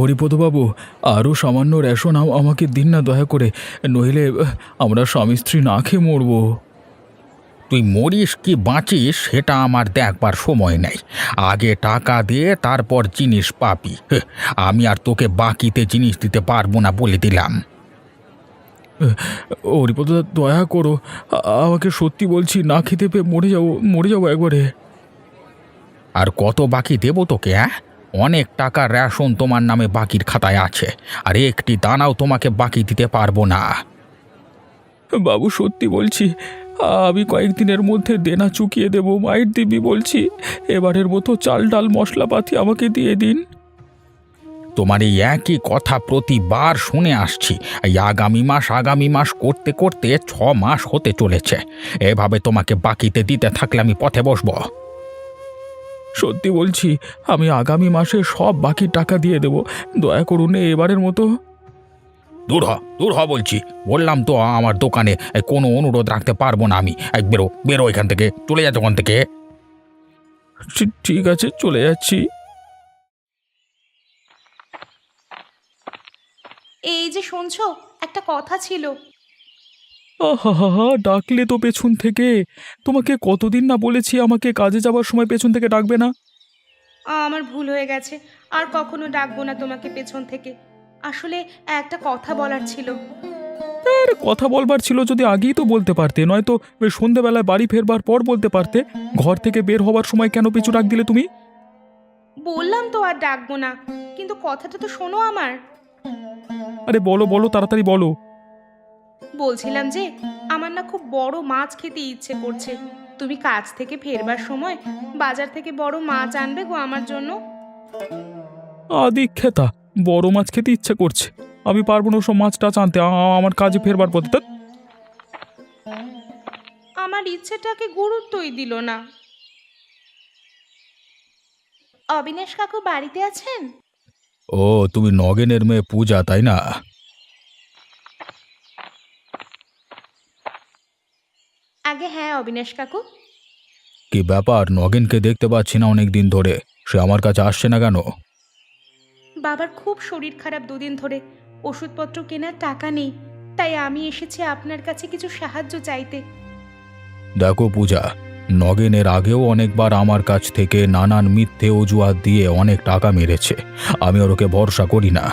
হরিপদবাবু, আরও সামান্য রেশন আমাকে দিন না দয়া করে, নইলে আমরা স্বামী স্ত্রী না খেয়ে মরব। তুই মরিস কি বাঁচিস সেটা আমার দেখবার সময় নেই। আগে টাকা দিয়ে তারপর জিনিস পাবি। আমি আর তোকে বাকিতে জিনিস দিতে পারবো না বলে দিলাম। হরিপদদা, দয়া করো, আমাকে সত্যি বলছি, না খেতে পেয়ে মরে যাবো একবারে। আর কত বাকি দেবো তোকে? অনেক টাকার রেশন তোমার নামে বাকির খাতায় আছে, আর একটি দানাও তোমাকে বাকি দিতে পারবো না। বাবু, সত্যি বলছি, আমি কয়েকদিনের মধ্যে দেনা চুকিয়ে দেবো, মায়ের দিবি বলছি। এবারের মতো চাল ডাল মশলাপাতি আমাকে দিয়ে দিন। তোমার এই একই কথা প্রতিবার শুনে আসছি। এই আগামী মাস করতে করতে 6 মাস হতে চলেছে। এভাবে তোমাকে বাকিতে দিতে থাকলে আমি পথে বসবো। সত্যি বলছি, আমি আগামী মাসে সব বাকি টাকা দিয়ে দেব, দয়া করুন এবারের মতো। দূর হ বলছি। বললাম তো আমার দোকানে কোনো অনুরোধ রাখতে পারবো না আমি। বেরো বেরো এখান থেকে, চলে যা দোকান থেকে। ঠিক আছে, চলে যাচ্ছি। এই যে শুনছো, একটা কথা ছিল। আহা, ডাকলে তো পেছন থেকে। তোমাকে কতদিন না বলেছি আমাকে কাজে যাবার সময় পেছন থেকে ডাকবে না। আমার ভুল হয়ে গেছে, আর কখনো ডাকবো না তোমাকে পেছন থেকে। আসলে একটা কথা বলার ছিল। আরে, কথা বলবার ছিল যদি আগেই তো বলতে পারতে, নয়তো ওই সন্ধেবেলায় বাড়ি ফেরবার পর বলতে পারতে। ঘর থেকে বের হবার সময় কেন পিছু ডাক দিলে তুমি? বললাম তো আর ডাকবো না, কিন্তু কথাটা তো শোনো আমার। আরে বলো বলো, তাড়াতাড়ি বলো। বলছিলাম যে আমার না খুব বড় মাছ খেতে ইচ্ছে করছে। তুমি কাজ থেকে ফেরবার সময় বাজার থেকে বড় মাছ আনবে গো আমার জন্য। আদিক্ষেতা, বড় মাছ খেতে ইচ্ছে করছে? আমি পারবো না ওসব মাছ টাছ আনতে, আমার কাজে ফেরবার পথে। ধ্যাৎ। আমার ইচ্ছেটাকে গুরুত্বই দিল না। অবিনাশ কাকু বাড়িতে আছেন? ও, তুমি নগেনের মেয়ে পূজা, তাই না? আগে হ্যাঁ অবিনাশ কাকু। কি ব্যাপার, নগেনকে দেখতে পাচ্ছি না অনেক দিন ধরে, সে আমার কাছে আসছে না কেন? বাবার খুব শরীর খারাপ দুদিন ধরে, ওষুধপত্র কেনার টাকা নেই, তাই আমি এসেছি আপনার কাছে কিছু সাহায্য চাইতে। দেখো পূজা, নগেনের আগেও অনেকবার আমার কাছ থেকে নানান মিথ্যে অজুহাত দিয়ে অনেক টাকা মেরেছে। আমি ওকে ভরসা করি না।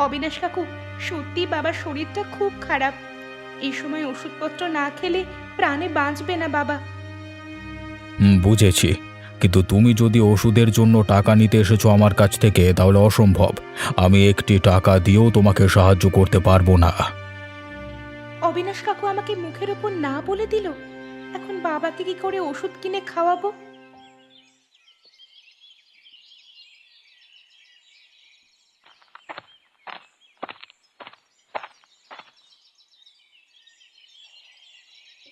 অবিনাশ কাকু, সত্যি বাবার শরীরটা খুব খারাপ। এই সময় ওষুধপত্র না খেলে প্রাণে বাঁচবে না বাবা। বুঝেছি, কিন্তু তুমি যদি ওষুধের জন্য টাকা নিতে এসেছো আমার কাছ থেকে, তাহলে অসম্ভব। আমি একটি টাকা দিয়েও তোমাকে সাহায্য করতে পারবো না। অবিনাশ কাকু আমাকে মুখের ওপর না বলে দিল। এখন বাবাকে কি করে ওষুধ কিনে খাওয়াবো?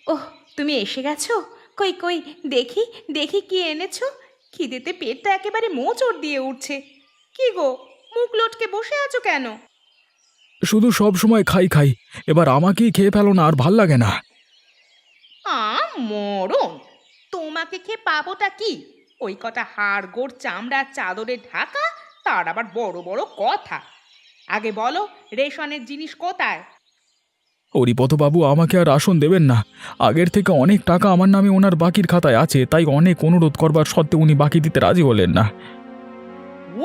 ওহ, তুমি এসে গেছো? কই কই, দেখি দেখি কি এনেছো। খিদেতে পেটটা একেবারে মোচড় দিয়ে উঠছে। কি গো, মুখ লটকে বসে আছো কেন? শুধু সব সময় খাই খাই, এবার আমাকেই খেয়ে ফেলো না, আর ভাল লাগে না। মরণ! তোমাকে খেয়ে পাবোটা কি? ওই কটা হাড় গোড় চামড়ার চাদরে ঢাকা, তার আবার বড় বড় কথা। আগে বলো, রেশনের জিনিস কোথায়? হরিপদবাবু আমাকে আর রাশন দেবেন না। আগের থেকে অনেক টাকা আমার নামে ওনার বাকির খাতায় আছে, তাই অনেক অনুরোধ করবার সত্ত্বেও উনি বাকি দিতে রাজি হলেন না।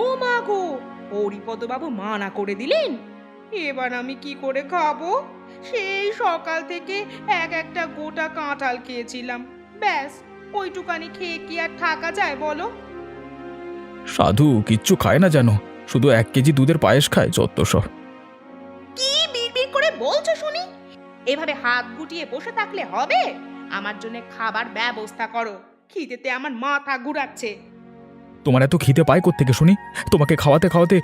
ও মা গো, হরিপদবাবু মানা করে দিলেন? এবার আমি কি করে খাবো? সেই সকাল থেকে একটা গোটা কাঁঠাল খেয়েছিলাম, ব্যাস। ওইটুকানি খেয়ে কি আর থাকা যায় বলো? সাধু কিচ্ছু খায় না যেন, শুধু 1 কেজি দুধের পায়েস খায়, যত সব। কি বিড়বিড় করে বলছো শুনি? এভাবে হাত গুটিয়ে বসে থাকলে হবে? আমার জন্য খাবার ব্যবস্থা করো, খিদেতে আমার মাথা ঘুরাচ্ছে। তোমার এত খিদে পায় কোত্থেকে শুনি? তোমাকে খাওয়াতে খাওয়াতে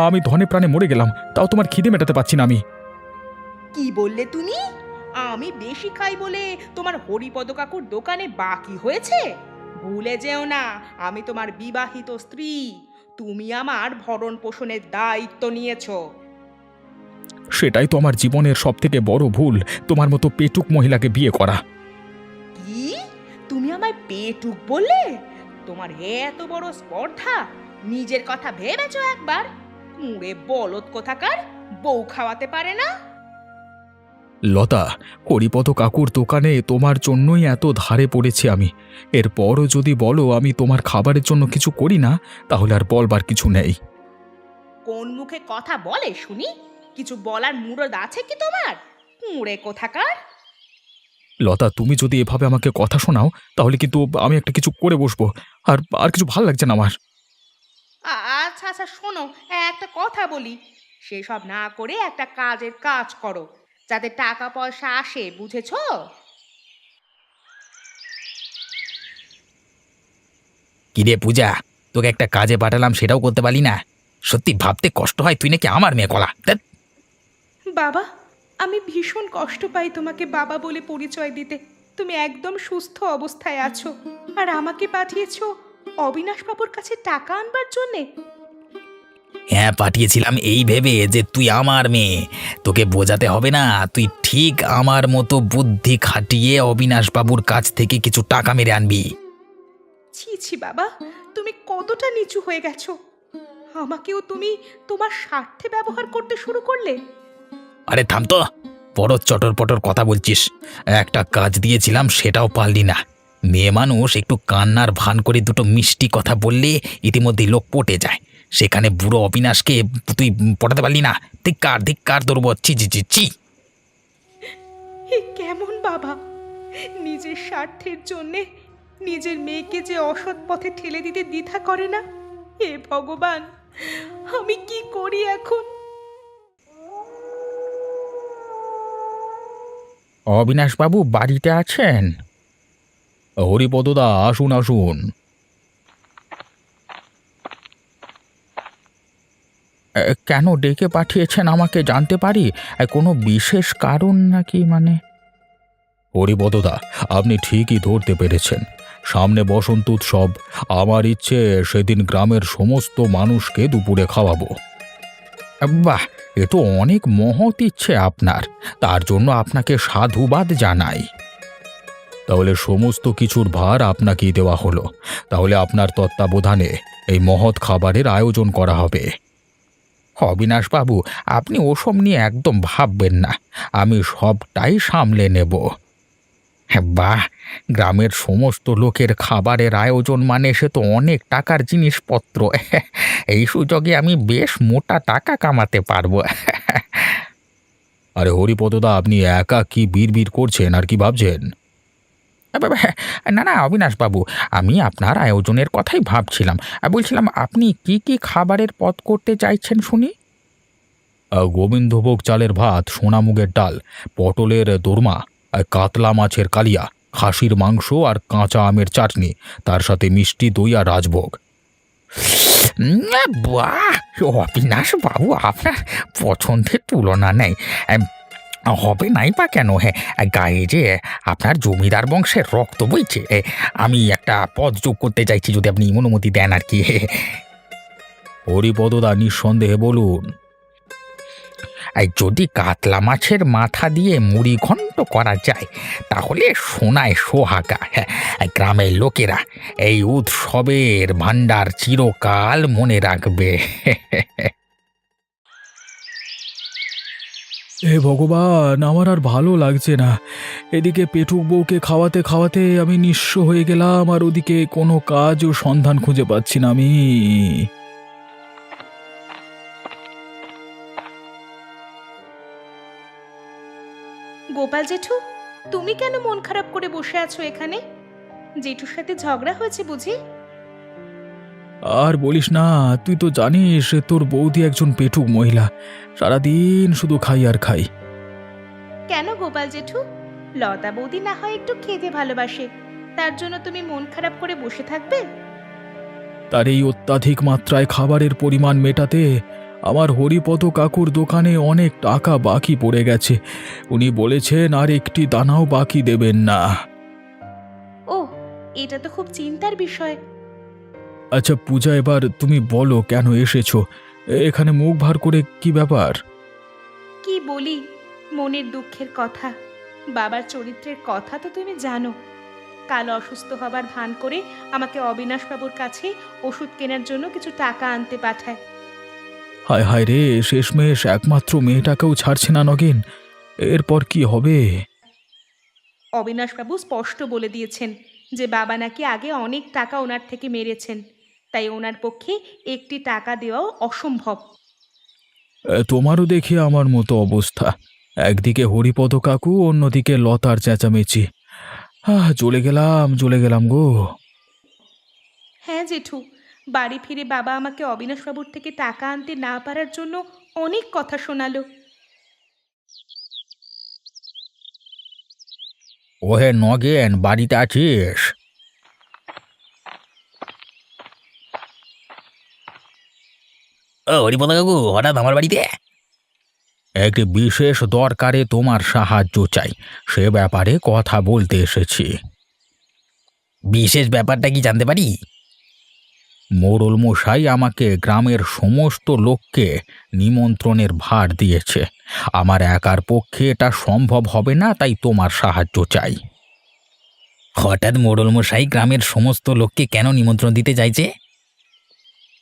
আমি ধনে প্রাণে মরে গেলাম, তাও তোমার খিদে মেটাতে পারছি না আমি। কি বললে তুমি? আমি বেশি খাই বলে তোমার হরিপদ কাকুর দোকানে বাকি হয়েছে? ভুলে যেও না, আমি তোমার বিবাহিত স্ত্রী। তুমি আমার ভরণ পোষণের দায়িত্ব নিয়েছো। সেটাই তো আমার জীবনের সব থেকে বড় ভুল, তোমার মতো পেটুক মহিলাকে বিয়ে করা। কি? তুমি আমায় পেটুক বললে? তোমার এত বড় স্পর্ধা! নিজের কথা ভেবেছো একবার? মুড়ে বলদ কোথাকার, বউ খাওয়াতে পারে না। লতা, হরিপদ কাকুর দোকানে তোমার জন্যই এত ধারে পড়েছি আমি। এরপরও যদি বলো আমি তোমার খাবারের জন্য কিছু করি না, তাহলে আর বলবার কিছু নেই। কোন মুখে কথা বলে শুনি? কিছু বলার মুরদ আছে কি তোমার? মুড়ে কোথাকার। লতা, তুমি যদি এভাবে আমাকে কথা শোনাও তাহলে কিন্তু আমি একটা কিছু করে বসবো। আর আর কিছু ভাল লাগছে না আমার। আচ্ছা আচ্ছা, শোনো, একটা কথা বলি। সেসব না করে একটা কাজের কাজ করো, যাতে টাকা পয়সা আসে, বুঝেছো? কিরে পূজা, তোকে একটা কাজে পাঠালাম সেটাও করতে পারলি না? সত্যি ভাবতে কষ্ট হয় তুই নাকি আমার মেয়ে কলা। ধ্যাৎ। বাবা, আমি ভীষণ কষ্ট পাই তোমাকে বাবা বলে পরিচয় দিতে। তুমি একদম সুস্থ অবস্থায় আছো, আর আমাকে পাঠিয়েছো অবিনাশবাবুর কাছে টাকা আনবার জন্যে। হ্যাঁ, পাঠিয়েছিলাম এই ভেবে যে তুই আমার মেয়ে, তোকে বোঝাতে হবে না, তুই ঠিক আমার মতো বুদ্ধি খাটিয়ে অবিনাশবাবুর কাছ থেকে কিছু টাকা মেরে আনবি। ছি ছি বাবা, তুমি কতটা নিচু হয়ে গেছো! আমাকেও তুমি তোমার স্বার্থে ব্যবহার করতে শুরু করলে। আরে থাম তো, বড় চটর পটর কথা বলছিস। একটা কাজ দিয়েছিলাম সেটাও পারলি না। মেয়ে মানুষ একটু কান্নার ভান করে দুটো মিষ্টি কথা বললে ইতিমধ্যেই লোক পটে যায়, সেখানে বুড়ো অবিনাশকে তুই পটাতে পারলি না। ধিক্কার ধিক্কার তোর উপর, ছি ছি ছি ছি। এ কেমন বাবা! নিজের স্বার্থের জন্যে নিজের মেয়েকে যে অসৎ পথে ঠেলে দিতে দ্বিধা করে না। হে ভগবান, আমি কি করি এখন? অবিনাশবাবু বাড়িতে আছেন? হরিপদদা, আসুন আসুন। কেন ডেকে পাঠিয়েছেন আমাকে জানতে পারি? কোনো বিশেষ কারণ নাকি? মানে হরিপদদা, আপনি ঠিকই ধরতে পেরেছেন। সামনে বসন্ত উৎসব। আমার ইচ্ছে সেদিন গ্রামের সমস্ত মানুষকে দুপুরে খাওয়াবো। বাহ, এ তো অনেক মহৎ ইচ্ছে আপনার। তার জন্য আপনাকে সাধুবাদ জানাই। তাহলে সমস্ত কিছুর ভার আপনাকেই দেওয়া হলো। তাহলে আপনার তত্ত্বাবধানে এই মহৎ খাবারের আয়োজন করা হবে। অবিনাশবাবু, আপনি ওসব নিয়ে একদম ভাববেন না, আমি সবটাই সামলে নেব। বাহ, গ্রামের সমস্ত লোকের খাবারের আয়োজন মানে সে তো অনেক টাকার জিনিসপত্র। এই সুযোগে আমি বেশ মোটা টাকা কামাতে পারবো। আরে হরিপদদা, আপনি একা কি বিড়বিড় করছেন আর কি ভাবছেন? না না অবিনাশবাবু, আমি আপনার আয়োজনের কথাই ভাবছিলাম। বলছিলাম আপনি কি কি খাবারের পদ করতে চাইছেন শুনি। গোবিন্দভোগ চালের ভাত, সোনামুগের ডাল, পটলের দোরমা, কাতলা মাছের কালিয়া, খাসির মাংস আর কাঁচা আমের চাটনি, তার সাথে মিষ্টি দই আর রাজভোগ। বাহ, অবিনাশবাবু আপনার পছন্দের তুলনা নেই। হবে নাই বা কেন? হ্যাঁ, গায়ে যে আপনার জমিদার বংশের রক্ত বইছে। আমি একটা পদ যোগ করতে চাইছি, যদি আপনি অনুমতি দেন আর কি। হরিপদদা, নিঃসন্দেহে বলুন। যদি কাতলা মাছের মাথা দিয়ে মুড়ি ঘন্ট করা যায় তাহলে সোনায় সোহাগা। হ্যাঁ, গ্রামের লোকেরা এই উৎসবের ভাণ্ডার চিরকাল মনে রাখবে। হে ভগবান, আমার আর ভালো লাগছে না। এদিকে পেটুক বউকে খাওয়াতে খাওয়াতে আমি নিঃস্ব হয়ে গেলাম, আর ওদিকে কোনো কাজ ও সন্ধান খুঁজে পাচ্ছি না আমি। গোপাল জেঠু, তুমি কেন মন খারাপ করে বসে আছো এখানে? জেঠুর সাথে ঝগড়া হয়েছে বুঝি? আর বলিস না, তুই তো জানিস তোর বৌদি একজন পেটুক মহিলা। সারাদিন শুধু খাই আর খাই। কেন গোপাল জেঠু? লতা বৌদি না হয় একটু খেতে ভালোবাসে, তার জন্য তুমি মন খারাপ করে বসে থাকবে? তার এই অত্যাধিক মাত্রায় খাবারের পরিমাণ মেটাতে আমার হরিপদ কাকুর দোকানে অনেক টাকা বাকি পড়ে গেছে। উনি বলেছেন আর একটি দানাও বাকি দেবেন না। ও, এটা তো খুব চিন্তার বিষয়। আচ্ছা পূজা, এবার তুমি বলো কেন এসেছো? এখানে মুখ ভার করে কি ব্যাপার? কি বলি, মনের দুঃখের কথা। বাবার চরিত্রের কথা তো তুমি জানো। কাল অসুস্থ হবার ভান করে আমাকে অবিনাশবাবুর কাছে ওষুধ কেনার জন্য কিছু টাকা আনতে পাঠায়। হায় হায় রে, শেষমেশ একমাত্র মেয়েটাকেও ছাড়ছে না নগেন। এরপর কি হবে? অবিনাশবাবু স্পষ্ট বলে দিয়েছেন যে বাবা নাকি আগে অনেক টাকা ওনার থেকে মেরেছেন, তাই ওনার পক্ষে একটি টাকা দেওয়াও অসম্ভব। তোমারও দেখি আমার মতো অবস্থা। একদিকে হরিপদ কাকু, অন্যদিকে লতার চেঁচামেচি। চলে গেলাম গো। হ্যাঁ জেঠু, বাড়ি ফিরে বাবা আমাকে অবিনাশবাবুর থেকে টাকা আনতে না পারার জন্য অনেক কথা শোনালো। ওহে নগেন, বাড়িতে আছিস? ও হরিপদ কাকু, হঠাৎ আমার বাড়িতে? একটি বিশেষ দরকারে তোমার সাহায্য চাই, সে ব্যাপারে কথা বলতে এসেছি। বিশেষ ব্যাপারটা কি জানতে পারি? মোড়ল মশাই আমাকে গ্রামের সমস্ত লোককে নিমন্ত্রণের ভার দিয়েছে। আমার একার পক্ষে এটা সম্ভব হবে না, তাই তোমার সাহায্য চাই। হঠাৎ মোড়ল মশাই গ্রামের সমস্ত লোককে কেন নিমন্ত্রণ দিতে চাইছে?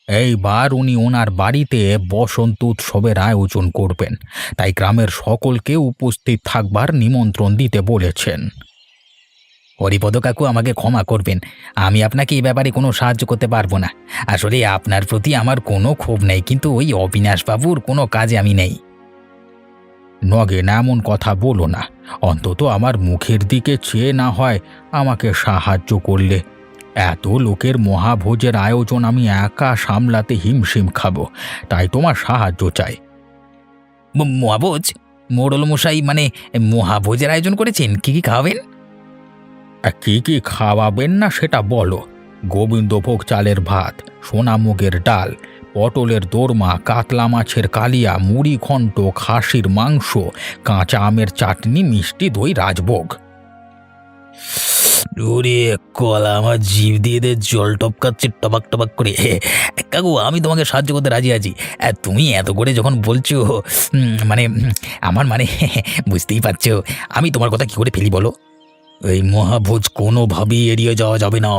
এইবার উনি ওনার বাড়িতে বসন্ত উৎসবের আয়োজন করবেন, তাই গ্রামের সকলকে উপস্থিত থাকবার নিমন্ত্রণ দিতে বলেছেন। হরিপদ কাকু, আমাকে ক্ষমা করবেন, আমি আপনাকে এই ব্যাপারে কোনো সাহায্য করতে পারবো না। আসলে আপনার প্রতি আমার কোনো ক্ষোভ নেই, কিন্তু ওই অবিনাশবাবুর কোনো কাজে আমি নেই। নগেন, এমন কথা বলো না। অন্তত আমার মুখের দিকে চেয়ে না হয় আমাকে সাহায্য করলে। এত লোকের মহাভোজের আয়োজন আমি একা সামলাতে হিমশিম খাবো, তাই তোমার সাহায্য চাই। মহাভোজ? মোড়ল মশাই মানে মহাভোজের আয়োজন করেছেন? কি কি খাওয়াবেন? কি কি খাওয়াবেন না সেটা বলো। গোবিন্দভোগ চালের ভাত, সোনামুগের ডাল, পটলের দোরমা, কাতলা মাছের কালিয়া, মুড়ি ঘন্ট, খাসির মাংস, কাঁচা আমের চাটনি, মিষ্টি দই, রাজভোগ। ওরে কলা, আমার জিভ দিয়ে জল টপকাচ্ছে টপাক টপাক করে। কাকু, আমি তোমাকে সাহায্য করতে রাজি আছি। তুমি এত করে যখন বলছো, মানে আমার মানে বুঝতেই পারছো আমি তোমার কথা কি করে ফেলি বলো। এই মহাভোজ কোনোভাবেই এড়িয়ে যাওয়া যাবে না।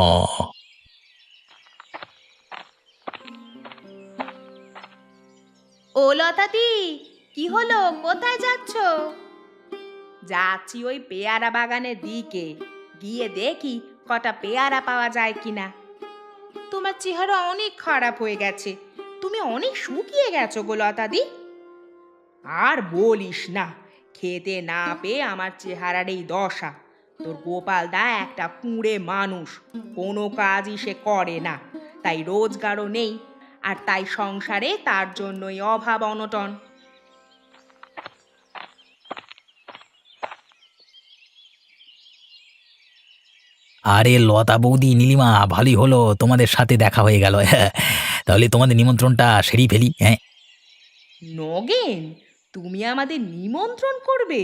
ও লতাদি, কি হলো? কোথায় যাচ্ছ? যাচ্ছি ওই পেয়ারা বাগানের দিকে, গিয়ে দেখি কটা পেয়ারা পাওয়া যায় কিনা। তোমার চেহারা অনেক খারাপ হয়ে গেছে, তুমি অনেক শুকিয়ে গেছো গো লতাদি। আর বলিস না, খেতে না পেয়ে আমার চেহারার এই দশা। তোর গোপাল দা একটা কুঁড়ে মানুষ, কোনো কাজই সে করে না, তাই রোজগারও নেই, আর তাই সংসারে তার জন্যই অভাব অনটন। আরে লতা বৌদি, নীলিমা, ভালোই হলো তোমাদের সাথে দেখা হয়ে গেল। তাহলে তোমাদের নিমন্ত্রণটা সেরেই ফেলি। হ্যাঁ নগেন, তুমি আমাদের নিমন্ত্রণ করবে?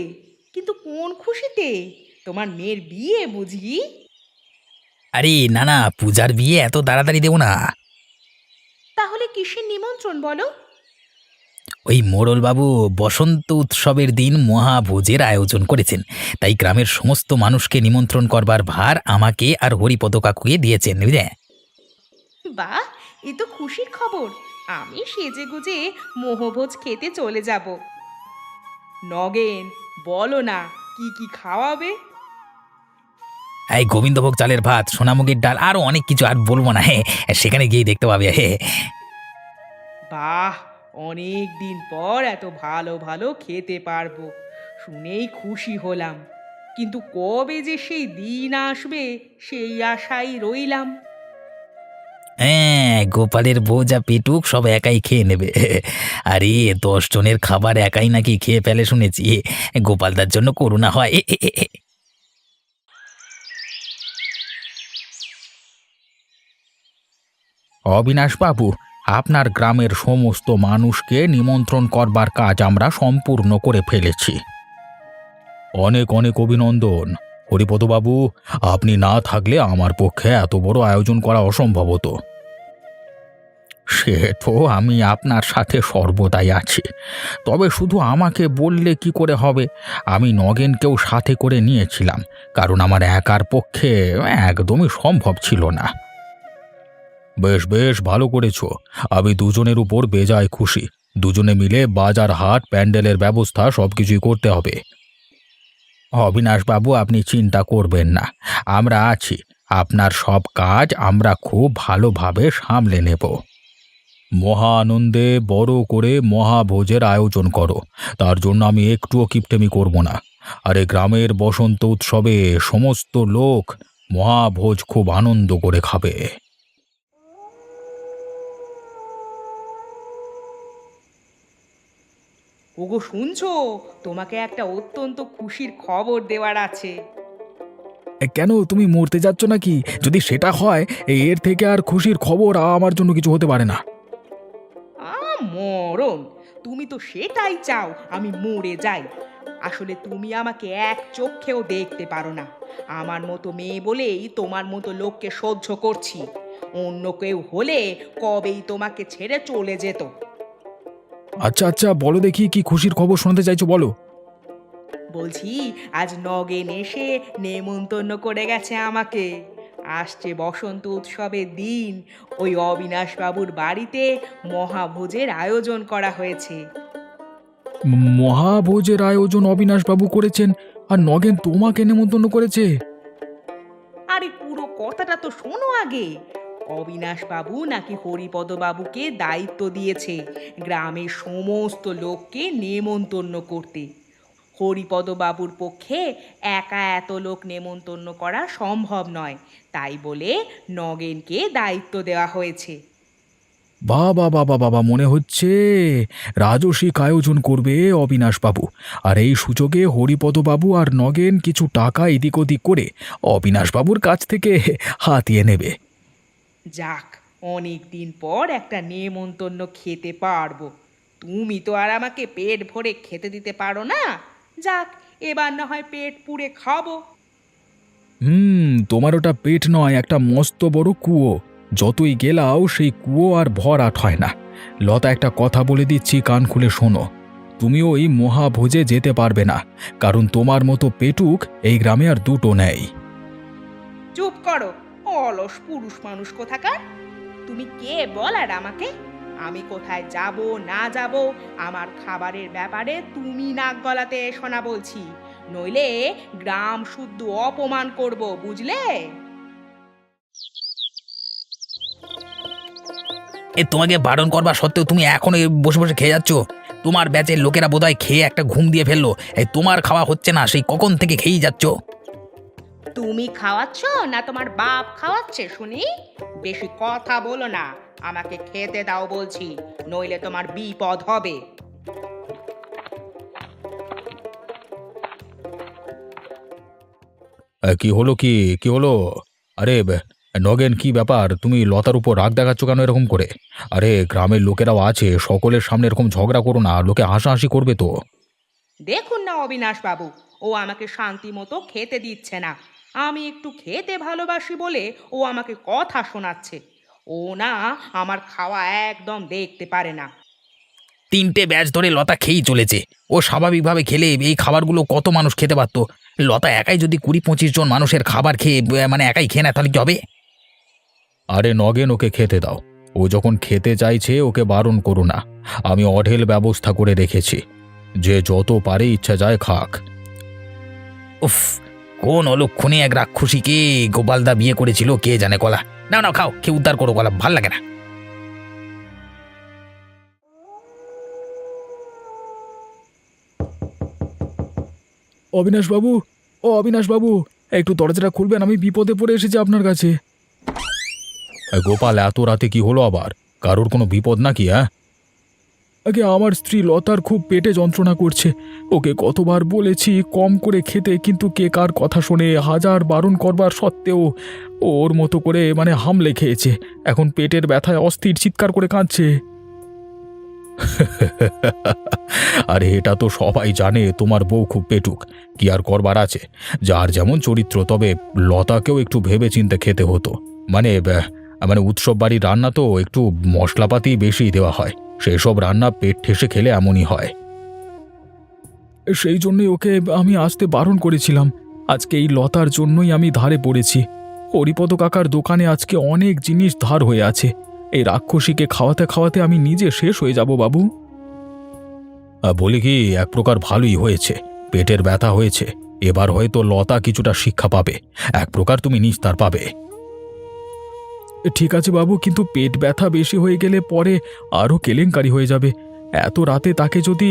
কিন্তু কোন খুশিতে? তোমার মেয়ের বিয়ে বুঝি? আরে না না, পূজার বিয়ে এত তাড়াতাড়ি দেবো না। তাহলে কিসের নিমন্ত্রণ বলো? ওই মোড়লবাবু বসন্ত উৎসবের দিন মহাভোজের আয়োজন করেছেন, তাই গ্রামের সমস্ত মানুষকে নিমন্ত্রণ করবার ভার আমাকে আর হরিপদ কাকুকে দিয়েছেন, বুঝলে? বাহ, এ তো খুশির খবর। আমি সেজে গুজে মোহভোজ খেতে চলে যাব। নগেন, বলো না কি কি খাওয়াবে? এই গোবিন্দভোগ চালের ভাত, সোনামুগের ডাল, আরো অনেক কিছু, আর বলবো না। হ্যাঁ, সেখানে গিয়ে দেখতে পাবে। হ্যাঁ বাহ, অনেক দিন পর এত ভালো ভালো খেতে পারবো, শুনেই খুশি হলাম। কিন্তু কবে যে সেই দিন আসবে সেই আশাই রইলাম। হ্যাঁ, গোপালের বউ যা পেটুক সব একাই খেয়ে নেবে। আরে 10 জনের খাবার একাই নাকি খেয়ে ফেলে শুনেছি। গোপালদার জন্য করুণা হয়। অবিনাশবাবু, আপনার গ্রামের সমস্ত মানুষকে নিমন্ত্রণ করবার কাজ আমরা সম্পূর্ণ করে ফেলেছি। অনেক অনেক অভিনন্দন। হরিপদবাবু, আপনি না থাকলে আমার পক্ষে এত বড় আয়োজন করা অসম্ভব হতো। সে তো আমি আপনার সাথে সর্বদাই আছি, তবে শুধু আমাকে বললে কি করে হবে? আমি নগেনকেও সাথে করে নিয়েছিলাম, কারণ আমার একার পক্ষে একদমই সম্ভব ছিল না। বেশ বেশ, ভালো করেছো। আমি দুজনের উপর বেজায় খুশি। দুজনে মিলে বাজার, হাট, প্যান্ডেলের ব্যবস্থা সবকিছুই করতে হবে। অবিনাশবাবু, আপনি চিন্তা করবেন না, আমরা আছি। আপনার সব কাজ আমরা খুব ভালোভাবে সামলে নেব। মহা আনন্দে বড় করে মহাভোজের আয়োজন করো, তার জন্য আমি একটুও কিপটেমি করব না। আরে গ্রামের বসন্ত উৎসবে সমস্ত লোক মহাভোজ খুব আনন্দ করে খাবে। ওগো শুনছো, তোমাকে একটা অত্যন্ত খুশির খবর দেওয়ার আছে। কেন, তুমি মরতে যাচ্ছ নাকি? যদি সেটা হয়, এর থেকে আর খুশির খবর আমার জন্য কিছু হতে পারে না। মরণ! তুমি তো সেটাই চাও আমি মরে যাই। আসলে তুমি আমাকে এক চোখেও দেখতে পারো না। আমার মতো মেয়ে বলেই তোমার মতো লোককে সহ্য করছি। অন্য কেউ হলে কবেই তোমাকে ছেড়ে চলে যেত। আচ্ছা আচ্ছা, বলো দেখি কি খুশির খবর শোনাতে চাইছো, বলো। বলছি, আজ নগেন এসে নেমন্তন্ন করে গেছে আমাকে। আসছে বসন্ত উৎসবের দিন, ওই অবিনাশ বাবুর বাড়িতে মহাভোজের আয়োজন করা হয়েছে। মহাভোজের আয়োজন অবিনাশবাবু করেছেন, আর নগেন তোমাকে নেমন্তন্ন করেছে? আরে পুরো কথাটা তো শোনো আগে। অবিনাশ বাবু নাকি হরিপদ বাবুকে দায়িত্ব দিয়েছে গ্রামের সমস্ত লোককে নেমন্তন্ন করতে। হরিপদ বাবুর পক্ষে একা এত লোক নেমন্তন্ন করা সম্ভব নয়, তাই বলে নগেনকে দায়িত্ব দেওয়া হয়েছে। বাবা বাবা বাবা, মনে হচ্ছে রাজসিক আয়োজন করবে অবিনাশবাবু, আর এই সুযোগে হরিপদবাবু আর নগেন কিছু টাকা এদিক ওদিক করে অবিনাশবাবুর কাছ থেকে হাতিয়ে নেবে। যাক, অনেক দিন পর একটা নেমন্তন্ন খেতে পারবো। তুমি তো আর আমাকে পেট ভরে খেতে দিতে পারো না। যাক, এবার না হয় পেট পুড়ে খাবো। তোমার ওটা পেট নয়, একটা মস্ত বড় কুয়ো। যতই গেলাও সেই কুয়ো আর ভরাট হয় না। লতা, একটা কথা বলে দিচ্ছি, কান খুলে শোনো। তুমিও এই মহাভোজে যেতে পারবে না, কারণ তোমার মতো পেটুক এই গ্রামে আর দুটো নেই। চুপ করো, অলস পুরুষ মানুষ কোথাকার। তুমি কে বলার আমাকে? আমি কোথায় যাব না যাব আমার খাবারের ব্যাপারে তুমি নাক গলাতে এসো না বলছি, নইলে গ্রাম শুদ্ধ অপমান করব, বুঝলে? তোমাকে বারণ করবা সত্ত্বেও তুমি এখনো বসে বসে খেয়ে যাচ্ছ। তোমার ব্যাচের লোকেরা বোধহয় খেয়ে একটা ঘুম দিয়ে ফেললো। তোমার খাওয়া হচ্ছে না, সেই কখন থেকে খেয়েই যাচ্ছ। তুমি খাওয়াচ্ছ না তোমার বাপ খাওয়াচ্ছে শুনি? বেশি কথা বলো না, আমাকে খেতে দাও বলছি, নইলে তোমার বিপদ হবে। কি হলো, কি কি হলো? আরে নগেন, কি ব্যাপার? তুমি লতার উপর রাগ দেখাচ্ছ কেন এরকম করে? আরে গ্রামের লোকেরাও আছে, সকলের সামনে এরকম ঝগড়া করো না, লোকে হাসাহাসি করবে তো। দেখুন না অবিনাশ বাবু, ও আমাকে শান্তি মতো খেতে দিচ্ছে না। আমি একটু খেতে ভালোবাসি বলে ও আমাকে কথা শোনাচ্ছে। ও না আমার খাওয়া একদম দেখতে পারে না। 3টে ব্যাচ ধরে লতা খেয়েই চলেছে। ও স্বাভাবিকভাবে খেলে এই খাবারগুলো কত মানুষ খেতে পারতো। লতা একাই যদি 20-25 জন মানুষের খাবার খেয়ে মানে একাই খেয়ে নেয়, তাহলে কি হবে? আরে নগেন, ওকে খেতে দাও। ও যখন খেতে চাইছে ওকে বারণ করো না। আমি অঢেল ব্যবস্থা করে রেখেছি, যে যত পারে ইচ্ছা যায় খাক। উফ, কোন অলক্ষণে এক রাক্ষসীকে গোপালদা বিয়ে করেছিল কে জানে। কলা না না, খাও, খেয়ে উদ্ধার করো, কলা ভাল লাগে না। অবিনাশবাবু, ও অবিনাশবাবু, একটু দরজাটা খুলবেন, আমি বিপদে পড়ে এসেছি আপনার কাছে। গোপাল, এত রাতে কি হলো আবার? কারোর কোনো বিপদ নাকি? আগে আমার স্ত্রী লতার খুব পেটে যন্ত্রণা করছে। ওকে কতবার বলেছি কম করে খেতে, কিন্তু কে কার কথা শোনে? হাজার বারণ করবার সত্ত্বেও ওর মতো করে হামলে খেয়েছে। এখন পেটের ব্যথায় অস্থির চিৎকার করে কাঁদছে। আরে এটা তো সবাই জানে তোমার বউ খুব পেটুক, কি আর করবার আছে? যার যেমন চরিত্র, তবে লতাকেও একটু ভেবে চিন্তে খেতে হতো। মানে উৎসব বাড়ির রান্না তো একটু মশলাপাতি বেশি দেওয়া হয়, সেই সব রান্না পেট ঠেসে খেলে এমনই হয়। সেই জন্যই ওকে আমি আসতে বারণ করেছিলাম। আজকে এই লতার জন্যই আমি ধারে পড়েছি। হরিপদ কাকার দোকানে আজকে অনেক জিনিস ধার হয়ে আছে। এই রাক্ষসীকে খাওয়াতে খাওয়াতে আমি নিজে শেষ হয়ে যাব বাবু। বলি কি, এক প্রকার ভালোই হয়েছে, পেটের ব্যথা হয়েছে, এবার হয়তো লতা কিছুটা শিক্ষা পাবে, এক প্রকার তুমি নিস্তার পাবে। ঠিক আছে বাবু, কিন্তু পেট ব্যথা বেশি হয়ে গেলে পরে আরও কেলেঙ্কারি হয়ে যাবে। এত রাতে তাকে যদি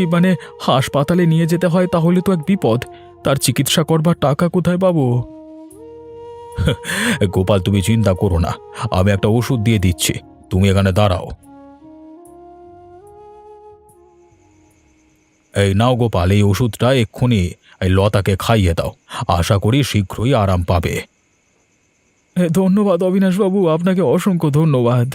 হাসপাতালে নিয়ে যেতে হয় তাহলে তো এক বিপদ। তার চিকিৎসা করবার টাকা কোথায় পাবো? গোপাল, তুমি চিন্তা করো না, আমি একটা ওষুধ দিয়ে দিচ্ছি, তুমি এখানে দাঁড়াও। এই নাও গোপাল, এই ওষুধটা এক্ষুনি এই লতাকে খাইয়ে দাও, আশা করি শীঘ্রই আরাম পাবে। ধন্যবাদ অবিনাশবাবু, আপনাকে অসংখ্য ধন্যবাদ।